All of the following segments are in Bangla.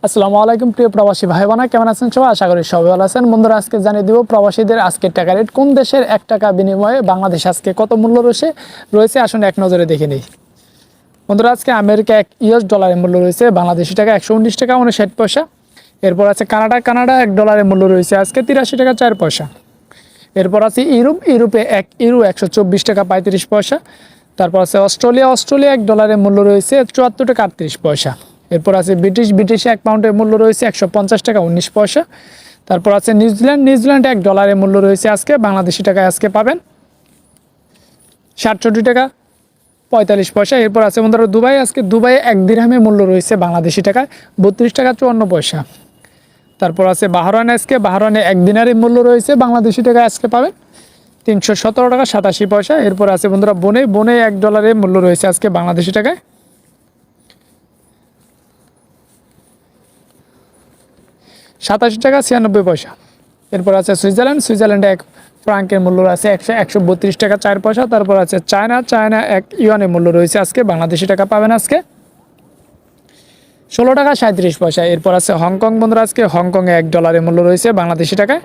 আসসালামু আলাইকুম প্রিয় প্রবাসী ভাই বোনেরা, কেমন আছেন সবাই? আশা করি সবাই ভালো আছেন। বন্ধুরা, আজকে জানিয়ে দিব প্রবাসীদের আজকের টাকা রেট। কোন দেশের 1 টাকা বিনিময়ে বাংলাদেশ আজকে কত মূল্য রয়েছে আসুন এক নজরে দেখে নিই। বন্ধুরা, আজকে আমেরিকা $1 মূল্য রয়েছে বাংলাদেশি টাকা 119 টাকা 59 পয়সা। এরপর আছে কানাডা $1 মূল্য রয়েছে আজকে 83 টাকা 4 পয়সা। এরপর আছে ইউরোপে €1 124 টাকা 35 পয়সা। তারপর আছে অস্ট্রেলিয়া $1 মূল্য রয়েছে 74 টাকা 38 পয়সা। এরপর আছে ব্রিটিশে 1 পাউন্ডের মূল্য রয়েছে 150 টাকা 19 পয়সা। তারপর আছে নিউজিল্যান্ড $1 মূল্য রয়েছে আজকে বাংলাদেশি টাকায় আজকে পাবেন 67 টাকা 45 পয়সা। এরপর আছে বন্ধুরা দুবাই 1 দিরহামের মূল্য রয়েছে বাংলাদেশি টাকায় 32 টাকা 54 পয়সা। তারপর আছে বাহরাইনে 1 দিনারের মূল্য রয়েছে বাংলাদেশি টাকায় আজকে পাবেন 317 টাকা 87 পয়সা। এরপর আছে বন্ধুরা বনে $1 মূল্য রয়েছে আজকে বাংলাদেশি টাকায় 87 টাকা 96 পয়সা। এরপর আছে সুইজারল্যান্ডে 1 ফ্রাঙ্কের মূল্য আছে 132 টাকা 4 পয়সা। তারপর আছে চায়না 1 ইউয়ানের মূল্য রয়েছে আজকে বাংলাদেশি টাকা পাবেন আজকে 16 টাকা 37 পয়সা। এরপর আছে হংকং। বন্ধুরা, আজকে হংকংয়ে $1 মূল্য রয়েছে বাংলাদেশি টাকায়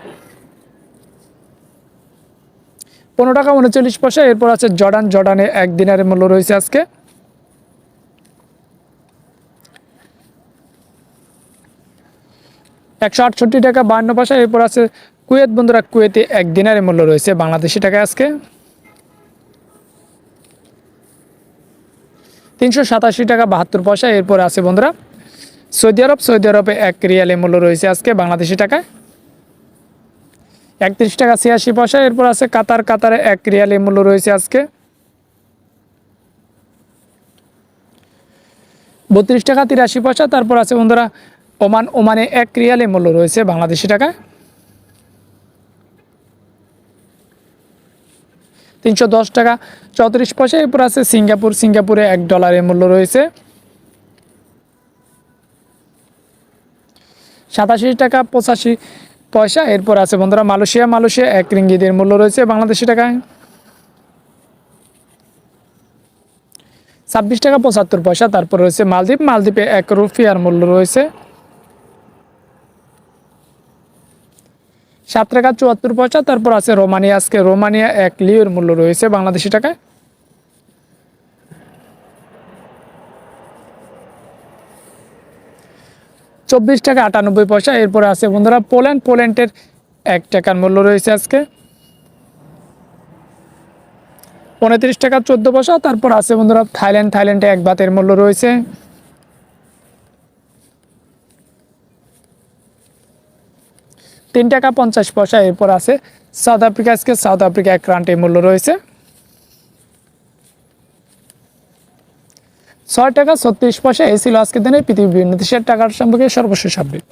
15 টাকা 39 পয়সা। এরপর আছে জর্ডানে 1 দিনারের মূল্য রয়েছে আজকে 168 টাকা 52 পয়সা। এরপর আছে কুয়েত। বন্ধুরা, কুয়েতে 1 দিনারের মূল্য রয়েছে বাংলাদেশি টাকায় আজকে 387 টাকা 72 পয়সা। এরপর আছে বন্ধুরা সৌদি আরবে 1 রিয়ালের মূল্য রয়েছে আজকে বাংলাদেশি টাকায় 31 টাকা 86 পয়সা। এরপর আছে কাতারে 1 রিয়ালের মূল্য রয়েছে আজকে 32 টাকা 83 পয়সা। তারপর আছে বন্ধুরা ওমানে 1 রিয়ালের মূল্য রয়েছে বাংলাদেশি টাকায় 310 টাকা 34 পয়সা। এরপর আছে সিঙ্গাপুরে $1 মূল্য রয়েছে 87 টাকা 85 পয়সা। এরপর আছে বন্ধুরা মালয়েশিয়া 1 রিঙ্গিতের মূল্য রয়েছে বাংলাদেশি টাকায় 26 টাকা 75 পয়সা। তারপর রয়েছে মালদ্বীপে 1 রুপিয়ার মূল্য রয়েছে 7 টাকা 74 পয়সা। তারপর আছে রোমানিয়া 1 লিওর মূল্য রয়েছে বাংলাদেশি টাকায় 24 টাকা 98 পয়সা। এরপরে আছে বন্ধুরা পোল্যান্ডের 1 টাকার মূল্য রয়েছে আজকে 29 টাকা 14 পয়সা। তারপর আছে বন্ধুরা থাইল্যান্ডে 1 বাতের মূল্য রয়েছে 3 টাকা 50 পয়সা। এরপর আছে সাউথ আফ্রিকা 1 রান্টের মূল্য রয়েছে 6 টাকা 36 পয়সা। এই ছিল আজকের দিনে পৃথিবীর বিভিন্ন দেশের টাকার সম্পর্কে সর্বশেষ আপডেট।